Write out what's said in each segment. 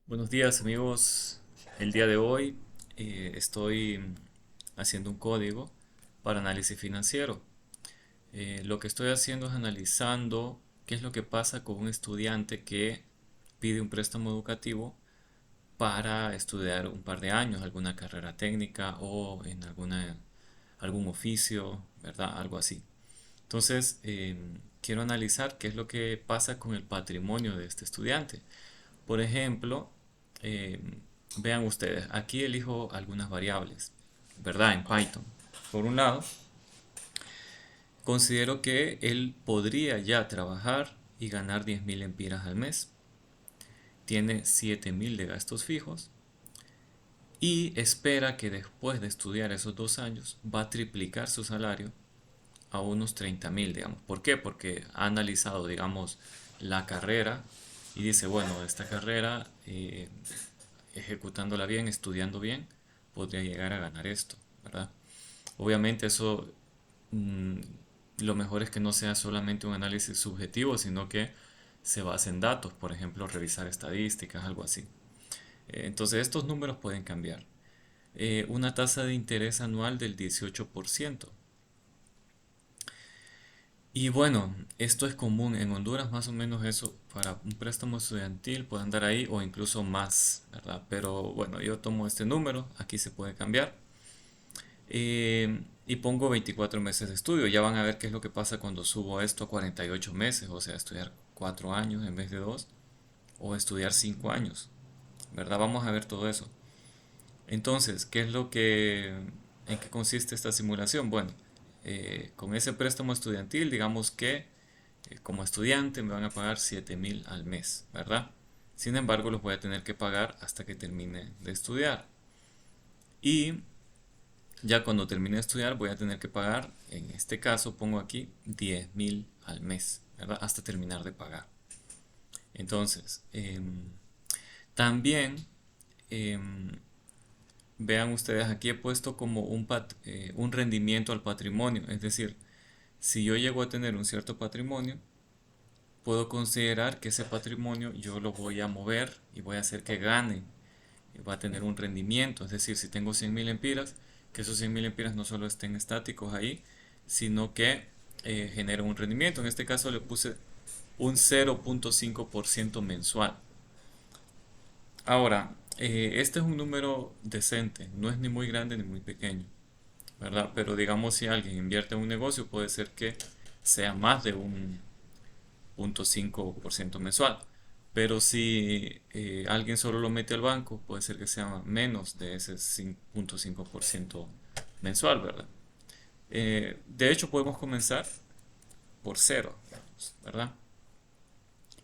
Buenos días amigos, el día de hoy estoy haciendo un código para análisis financiero. Lo que estoy haciendo es analizando qué es lo que pasa con un estudiante que pide un préstamo educativo para estudiar un par de años, alguna carrera técnica o en algún oficio, ¿verdad? Algo así. Entonces, quiero analizar qué es lo que pasa con el patrimonio de este estudiante. Por ejemplo, eh, vean ustedes, aquí elijo algunas variables, ¿verdad? En Python. Por un lado, considero que él podría ya trabajar y ganar 10.000 empiras al mes. Tiene 7.000 de gastos fijos y espera que después de estudiar esos 2 años va a triplicar su salario a unos 30.000, digamos. ¿Por qué? Porque ha analizado, digamos, la carrera y dice, bueno, esta carrera ejecutándola bien, estudiando bien, podría llegar a ganar esto, ¿verdad? Obviamente eso, mm, lo mejor es que no sea solamente un análisis subjetivo, sino que se base en datos, por ejemplo, revisar estadísticas, algo así. Entonces estos números pueden cambiar. Una tasa de interés anual del 18%. Y bueno, esto es común en Honduras, más o menos eso para un préstamo estudiantil puede andar ahí o incluso más, ¿verdad? Pero bueno, yo tomo este número, aquí se puede cambiar. Y pongo 24 meses de estudio. Ya van a ver qué es lo que pasa cuando subo esto a 48 meses, o sea, estudiar 4 años en vez de 2 o estudiar 5 años, ¿verdad? Vamos a ver todo eso. Entonces, ¿en qué consiste esta simulación? Bueno, con ese préstamo estudiantil, digamos que como estudiante me van a pagar 7.000 al mes, ¿verdad? Sin embargo, los voy a tener que pagar hasta que termine de estudiar. Y ya cuando termine de estudiar voy a tener que pagar, en este caso pongo aquí 10.000 al mes, ¿verdad? Hasta terminar de pagar. Entonces, también em, vean ustedes, aquí he puesto como un rendimiento al patrimonio. Es decir, si yo llego a tener un cierto patrimonio, puedo considerar que ese patrimonio yo lo voy a mover y voy a hacer que gane. Y va a tener un rendimiento. Es decir, si tengo 100.000 empiras, que esos 100.000 empiras no solo estén estáticos ahí, sino que generen un rendimiento. En este caso le puse un 0.5% mensual. Ahora, este es un número decente, no es ni muy grande ni muy pequeño, ¿verdad? Pero digamos si alguien invierte en un negocio puede ser que sea más de un 0.5% mensual. Pero si alguien solo lo mete al banco, puede ser que sea menos de ese 0.5% mensual, ¿verdad? De hecho, podemos comenzar por cero, ¿verdad?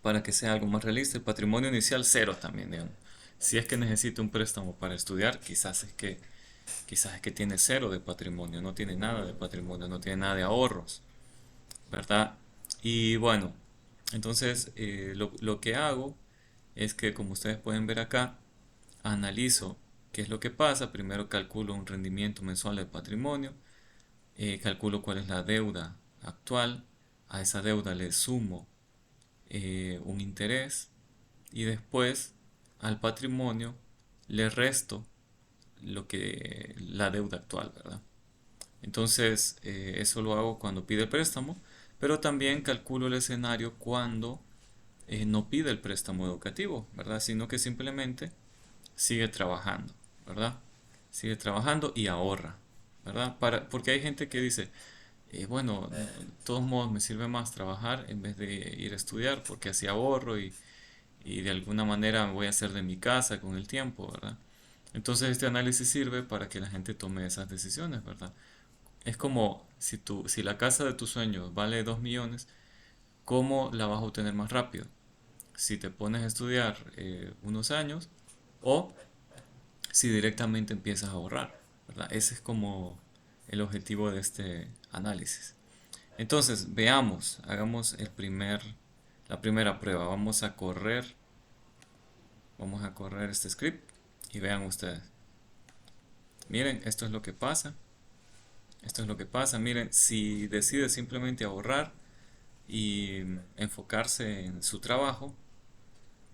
Para que sea algo más realista, el patrimonio inicial cero también, digamos. Si es que necesita un préstamo para estudiar, quizás es que tiene cero de patrimonio, no tiene nada de patrimonio, no tiene nada de ahorros, ¿verdad? Y bueno, entonces lo que hago es que, como ustedes pueden ver acá, analizo qué es lo que pasa. Primero calculo un rendimiento mensual del patrimonio, calculo cuál es la deuda actual, a esa deuda le sumo un interés y después al patrimonio le resto la deuda actual, ¿verdad? Entonces, eso lo hago cuando pide el préstamo, pero también calculo el escenario cuando no pide el préstamo educativo, ¿verdad? Sino que simplemente sigue trabajando, ¿verdad? Sigue trabajando y ahorra, ¿verdad? Porque hay gente que dice, bueno, de todos modos me sirve más trabajar en vez de ir a estudiar porque así ahorro y de alguna manera me voy a hacer de mi casa con el tiempo, ¿verdad? Entonces este análisis sirve para que la gente tome esas decisiones, ¿verdad? Es como si la casa de tus sueños vale 2 millones, ¿cómo la vas a obtener más rápido? Si te pones a estudiar unos años o si directamente empiezas a ahorrar, ¿verdad? Ese es como el objetivo de este análisis. Entonces, hagamos la primera prueba. Vamos a correr este script y vean ustedes. Miren, esto es lo que pasa. Esto es lo que pasa. Miren, si decide simplemente ahorrar y enfocarse en su trabajo,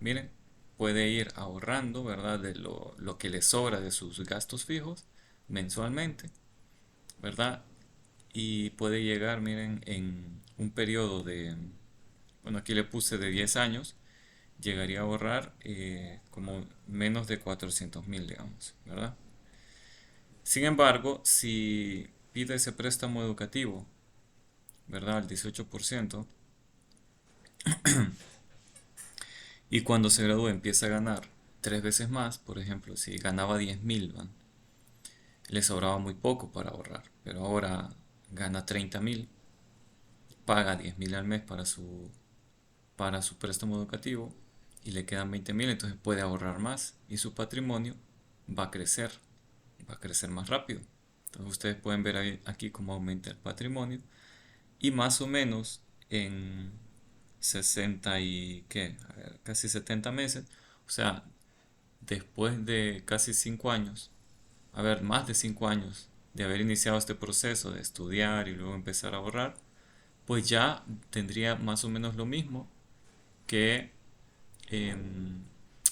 miren, puede ir ahorrando, ¿verdad? De lo que le sobra de sus gastos fijos mensualmente, ¿verdad? Y puede llegar, miren, en un periodo de, bueno, aquí le puse de 10 años, llegaría a ahorrar como menos de 400.000, digamos, ¿verdad? Sin embargo, si pide ese préstamo educativo, ¿verdad? Al 18%, y cuando se gradúe empieza a ganar tres veces más, por ejemplo, si ganaba 10.000, ¿va? Le sobraba muy poco para ahorrar, pero ahora gana 30.000, paga 10.000 al mes para su préstamo educativo y le quedan 20.000, entonces puede ahorrar más y su patrimonio va a crecer, va a crecer más rápido. Entonces ustedes pueden ver aquí cómo aumenta el patrimonio y más o menos en 60 y ¿qué? A ver, casi 70 meses, o sea, después de casi 5 años, a ver, más de 5 años de haber iniciado este proceso de estudiar y luego empezar a ahorrar, pues ya tendría más o menos lo mismo que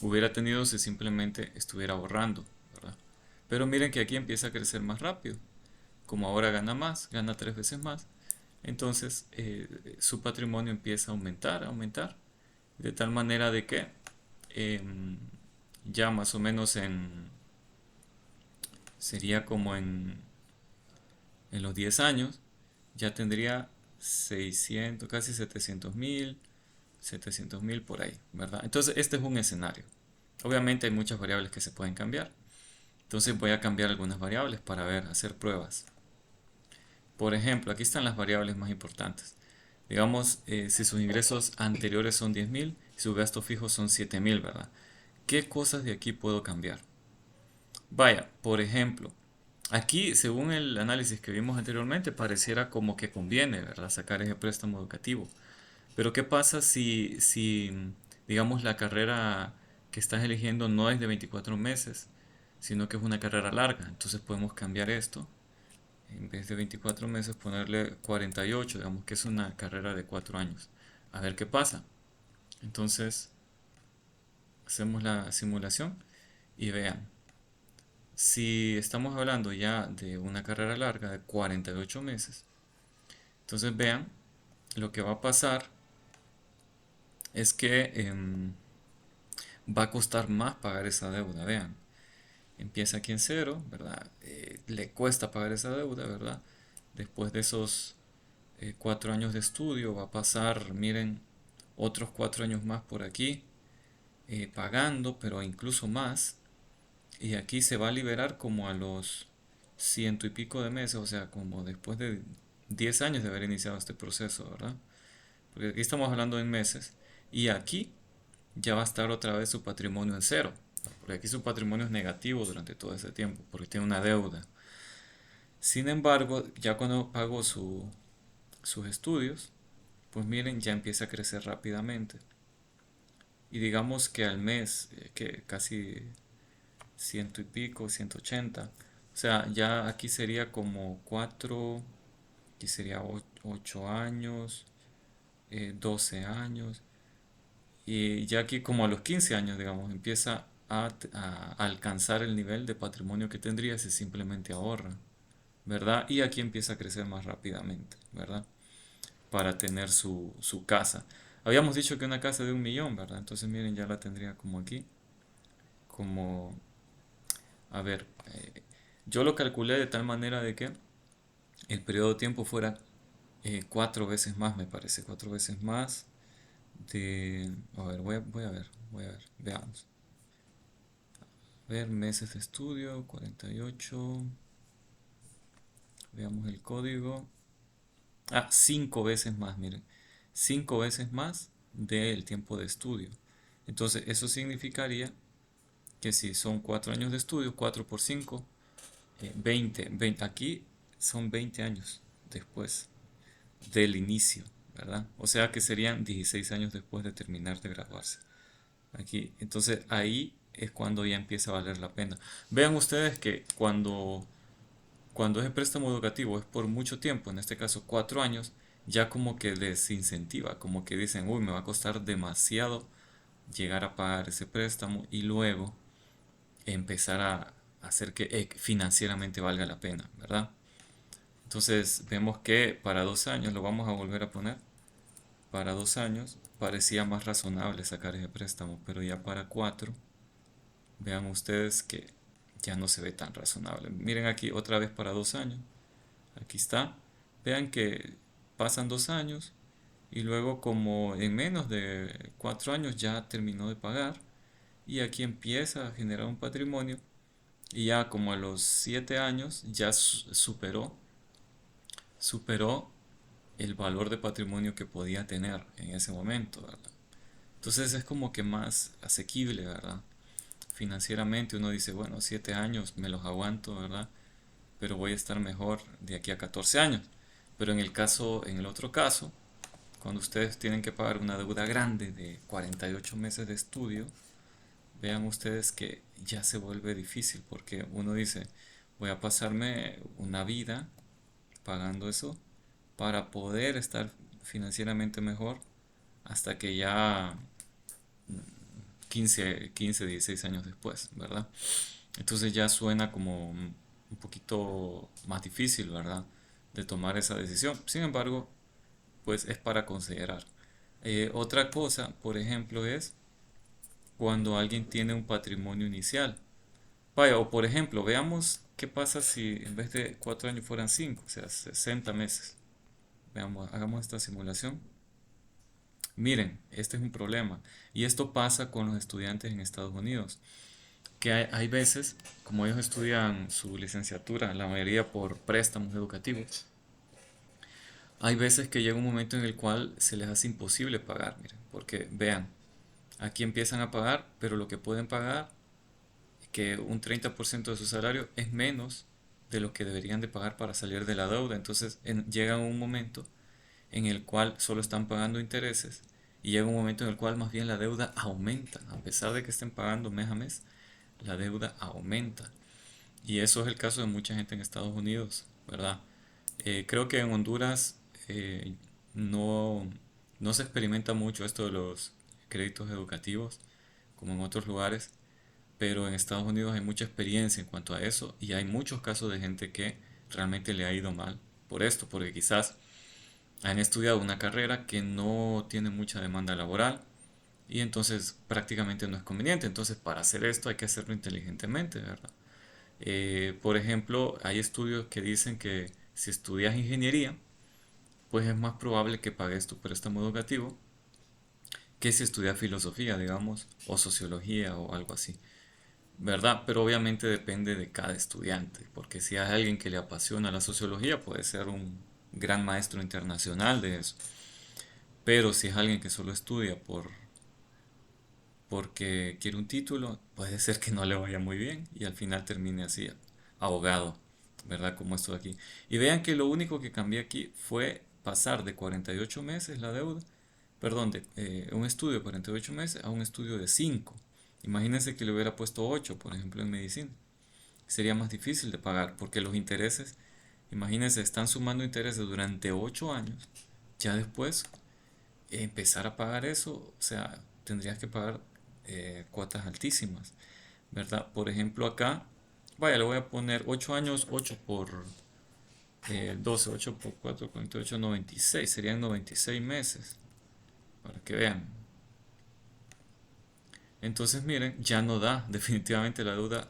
hubiera tenido si simplemente estuviera ahorrando, ¿verdad? Pero miren que aquí empieza a crecer más rápido. Como ahora gana más, gana tres veces más, entonces su patrimonio empieza a aumentar, de tal manera de que em, ya más o menos sería como en los 10 años, ya tendría 600 casi 700.000 por ahí, ¿verdad? Entonces este es un escenario. Obviamente hay muchas variables que se pueden cambiar. Entonces voy a cambiar algunas variables para ver, hacer pruebas. Por ejemplo, aquí están las variables más importantes. Digamos, si sus ingresos anteriores son 10.000 y sus gastos fijos son 7.000, ¿verdad? ¿Qué cosas de aquí puedo cambiar? Vaya, por ejemplo, aquí, según el análisis que vimos anteriormente, pareciera como que conviene, ¿verdad? Sacar ese préstamo educativo. Pero ¿qué pasa si, digamos, la carrera que estás eligiendo no es de 24 meses, sino que es una carrera larga? Entonces podemos cambiar esto. En vez de 24 meses, ponerle 48, digamos que es una carrera de 4 años. A ver qué pasa. Entonces, hacemos la simulación y vean. Si estamos hablando ya de una carrera larga de 48 meses, entonces vean, lo que va a pasar es que va a costar más pagar esa deuda, vean. Empieza aquí en cero, ¿verdad? Le cuesta pagar esa deuda, ¿verdad? Después de esos 4 años de estudio va a pasar, miren, otros 4 años más por aquí, pagando, pero incluso más. Y aquí se va a liberar como a los ciento y pico de meses, o sea, como después de 10 años de haber iniciado este proceso, ¿verdad? Porque aquí estamos hablando en meses. Y aquí ya va a estar otra vez su patrimonio en cero. Porque aquí su patrimonio es negativo durante todo ese tiempo, porque tiene una deuda. Sin embargo, ya cuando pagó sus estudios, pues miren, ya empieza a crecer rápidamente. Y digamos que al mes, que casi ciento y pico, 180. O sea, ya aquí sería como 4, aquí sería 8 años, 12 años. Y ya aquí como a los 15 años, digamos, empieza a alcanzar el nivel de patrimonio que tendría si simplemente ahorra, ¿verdad? Y aquí empieza a crecer más rápidamente, ¿verdad? Para tener su casa. Habíamos dicho que una casa de 1.000.000, ¿verdad? Entonces miren, ya la tendría como aquí, como, a ver, yo lo calculé de tal manera de que el periodo de tiempo fuera 4 veces más, me parece, 4 veces más de, a ver, voy a ver, veamos. A ver, meses de estudio, 48, veamos el código. Ah, 5 veces más, miren, 5 veces más del tiempo de estudio. Entonces, eso significaría que si son 4 años de estudio, 4 por 5, 20, aquí son 20 años después del inicio, ¿verdad? O sea que serían 16 años después de terminar de graduarse. Aquí, entonces ahí es cuando ya empieza a valer la pena. Vean ustedes que cuando ese préstamo educativo es por mucho tiempo, en este caso 4 años, ya como que les incentiva, como que dicen, uy, me va a costar demasiado llegar a pagar ese préstamo y luego empezar a hacer que financieramente valga la pena, ¿verdad? Entonces vemos que para 2 años, lo vamos a volver a poner, para 2 años parecía más razonable sacar ese préstamo, pero ya para 4, vean ustedes que ya no se ve tan razonable. Miren aquí otra vez para 2 años, aquí está, vean que pasan 2 años y luego como en menos de 4 años ya terminó de pagar y aquí empieza a generar un patrimonio y ya como a los 7 años ya superó el valor de patrimonio que podía tener en ese momento, ¿verdad? Entonces es como que más asequible, ¿verdad? Financieramente uno dice, bueno, 7 años me los aguanto, ¿verdad? Pero voy a estar mejor de aquí a 14 años. Pero en el otro caso, cuando ustedes tienen que pagar una deuda grande de 48 meses de estudio, vean ustedes que ya se vuelve difícil porque uno dice, voy a pasarme una vida pagando eso para poder estar financieramente mejor hasta que ya 15 16 años después, ¿verdad? Entonces ya suena como un poquito más difícil, ¿verdad? De tomar esa decisión. Sin embargo, pues es para considerar. Otra cosa, por ejemplo, es cuando alguien tiene un patrimonio inicial. Vaya, o por ejemplo, veamos qué pasa si en vez de 4 años fueran 5, o sea, 60 meses. Veamos, hagamos esta simulación. Miren, este es un problema. Y esto pasa con los estudiantes en Estados Unidos. Que hay veces, como ellos estudian su licenciatura, la mayoría por préstamos educativos, hay veces que llega un momento en el cual se les hace imposible pagar, miren, porque vean, aquí empiezan a pagar, pero lo que pueden pagar, que un 30% de su salario es menos de lo que deberían de pagar para salir de la deuda. Entonces llega un momento en el cual solo están pagando intereses y llega un momento en el cual más bien la deuda aumenta, a pesar de que estén pagando mes a mes, la deuda aumenta. Y eso es el caso de mucha gente en Estados Unidos, ¿verdad? Creo que en Honduras no, no se experimenta mucho esto de los créditos educativos, como en otros lugares, pero en Estados Unidos hay mucha experiencia en cuanto a eso y hay muchos casos de gente que realmente le ha ido mal por esto, porque quizás han estudiado una carrera que no tiene mucha demanda laboral y entonces prácticamente no es conveniente. Entonces para hacer esto hay que hacerlo inteligentemente, ¿verdad? Por ejemplo, hay estudios que dicen que si estudias ingeniería, pues es más probable que pagues tu préstamo educativo que si estudias filosofía, digamos, o sociología o algo así, ¿verdad? Pero obviamente depende de cada estudiante, porque si hay alguien que le apasiona la sociología, puede ser un gran maestro internacional de eso. Pero si es alguien que solo estudia porque quiere un título, puede ser que no le vaya muy bien y al final termine así, ahogado, ¿verdad? Como esto de aquí. Y vean que lo único que cambié aquí fue pasar de 48 meses la deuda, perdón, de un estudio de 48 meses a un estudio de 5. Imagínense que le hubiera puesto 8, por ejemplo, en medicina. Sería más difícil de pagar porque los intereses, imagínense, están sumando intereses durante 8 años. Ya después empezar a pagar eso, o sea, tendrías que pagar cuotas altísimas, ¿verdad? Por ejemplo, acá, vaya, le voy a poner 8 años, 8 por 12, 8 por 4, 48, 96, serían 96 meses, para que vean. Entonces, miren, ya no da, definitivamente la deuda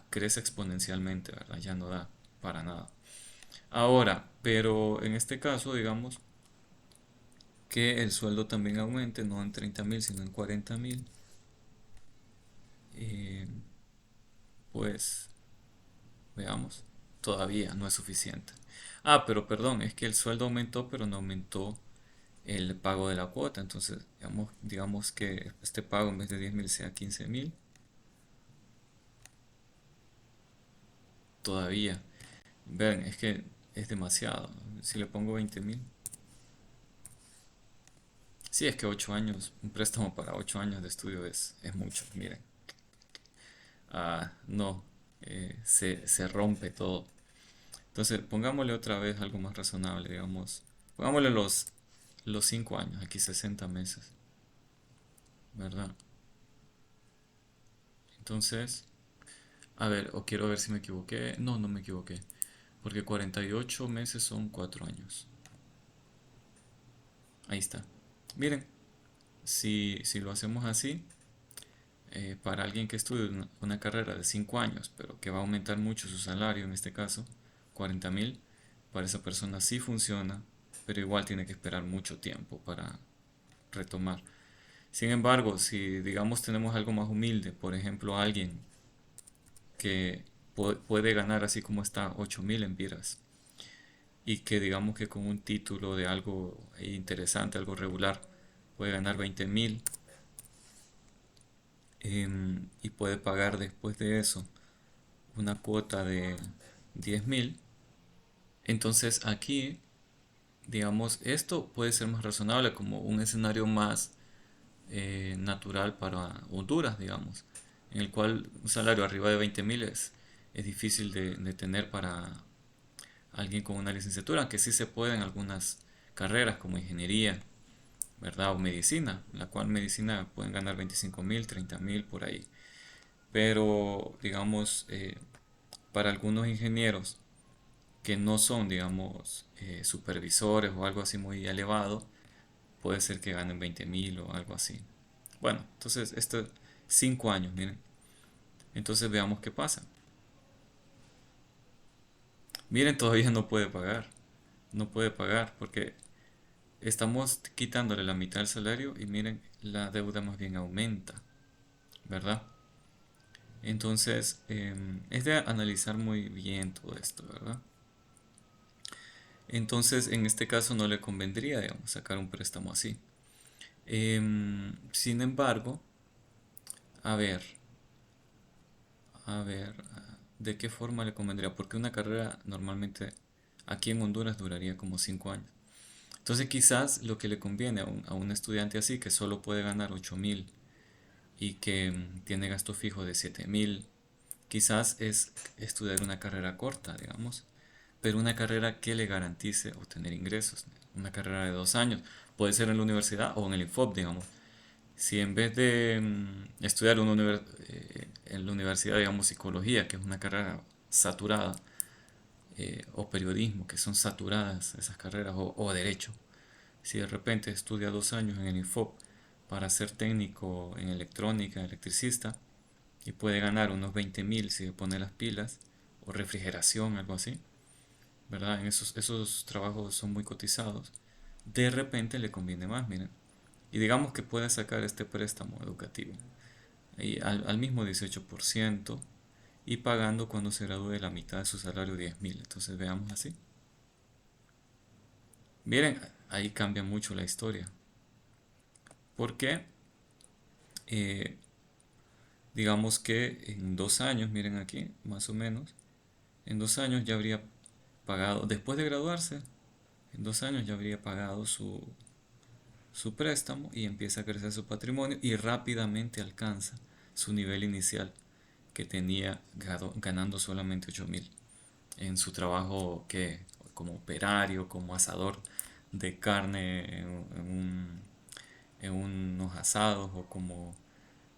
crece exponencialmente, ¿verdad? Ya no da para nada. Ahora, pero en este caso, digamos que el sueldo también aumente, no en 30.000, sino en 40.000. eh, pues veamos, todavía no es suficiente. Ah, pero perdón, es que el sueldo aumentó, pero no aumentó el pago de la cuota. Entonces, digamos que este pago en vez de 10.000 sea 15.000. Todavía. Vean, es que es demasiado. Si le pongo 20.000. Sí, es que 8 años, un préstamo para 8 años de estudio es mucho. Miren, no, se rompe todo. Entonces, pongámosle otra vez algo más razonable, digamos. Pongámosle los 5 años, aquí 60 meses. ¿verdad? Entonces, a ver, o quiero ver si me equivoqué. No, no me equivoqué. Porque 48 meses son 4 años. Ahí está. Miren, si lo hacemos así, para alguien que estudie una carrera de 5 años, pero que va a aumentar mucho su salario, en este caso, 40.000, para esa persona sí funciona, pero igual tiene que esperar mucho tiempo para retomar. Sin embargo, si digamos tenemos algo más humilde, por ejemplo, alguien que puede ganar así como está 8.000 empiras y que digamos que con un título de algo interesante, algo regular, puede ganar 20.000 y puede pagar después de eso una cuota de 10.000. Entonces aquí, digamos, esto puede ser más razonable como un escenario más natural para Honduras, digamos, en el cual un salario arriba de 20.000 es difícil de tener para alguien con una licenciatura, aunque sí se puede en algunas carreras como ingeniería, ¿verdad? O medicina, la cual medicina pueden ganar 25.000, 30.000 por ahí. Pero, digamos, para algunos ingenieros que no son, digamos, supervisores o algo así muy elevado, puede ser que ganen 20.000 o algo así. Bueno, entonces, esto 5 años, miren. Entonces veamos qué pasa. Miren, todavía no puede pagar. No puede pagar porque estamos quitándole la mitad del salario y miren, la deuda más bien aumenta, ¿verdad? Entonces, es de analizar muy bien todo esto, ¿verdad? Entonces, en este caso no le convendría, digamos, sacar un préstamo así. Sin embargo, a ver, ¿de qué forma le convendría? Porque una carrera normalmente aquí en Honduras duraría como 5 años. Entonces, quizás lo que le conviene a un estudiante así, que solo puede ganar 8.000 y que tiene gasto fijo de 7.000, quizás es estudiar una carrera corta, digamos, pero una carrera que le garantice obtener ingresos. Una carrera de 2 años, puede ser en la universidad o en el INFOP, digamos. Si en vez de estudiar en la universidad, digamos, psicología, que es una carrera saturada, o periodismo, que son saturadas esas carreras, o derecho, si de repente estudia 2 años en el INFOP para ser técnico en electrónica, electricista, y puede ganar unos 20.000 si se pone las pilas, o refrigeración, algo así, ¿verdad? En esos trabajos son muy cotizados. De repente le conviene más, miren. Y digamos que puede sacar este préstamo educativo y al mismo 18% y pagando cuando se gradúe la mitad de su salario 10.000. Entonces veamos así. Miren, ahí cambia mucho la historia. Porque eh, digamos que en 2 años, miren aquí, más o menos, en 2 años ya habría pagado, después de graduarse, en 2 años ya habría pagado su préstamo y empieza a crecer su patrimonio y rápidamente alcanza su nivel inicial que tenía ganando solamente 8.000 en su trabajo que como operario, como asador de carne en unos asados o como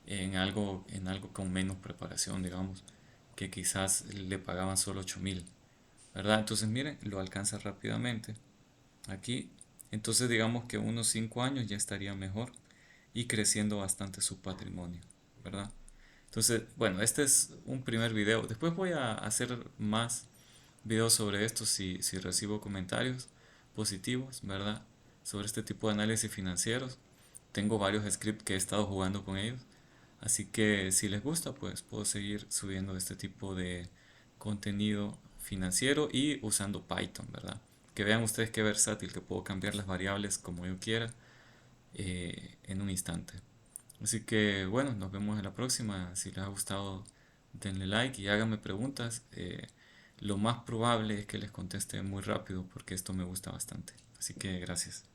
en algo con menos preparación, digamos, que quizás le pagaban solo 8.000, ¿verdad? Entonces miren, lo alcanza rápidamente aquí. Entonces digamos que unos 5 años ya estaría mejor y creciendo bastante su patrimonio, ¿verdad? Entonces, bueno, este es un primer video. Después voy a hacer más videos sobre esto si recibo comentarios positivos, ¿verdad? Sobre este tipo de análisis financieros. Tengo varios scripts que he estado jugando con ellos. Así que si les gusta, pues puedo seguir subiendo este tipo de contenido financiero y usando Python, ¿verdad? Que vean ustedes qué versátil, que puedo cambiar las variables como yo quiera en un instante. Así que bueno, nos vemos en la próxima. Si les ha gustado, denle like y háganme preguntas. Lo más probable es que les conteste muy rápido porque esto me gusta bastante. Así que gracias.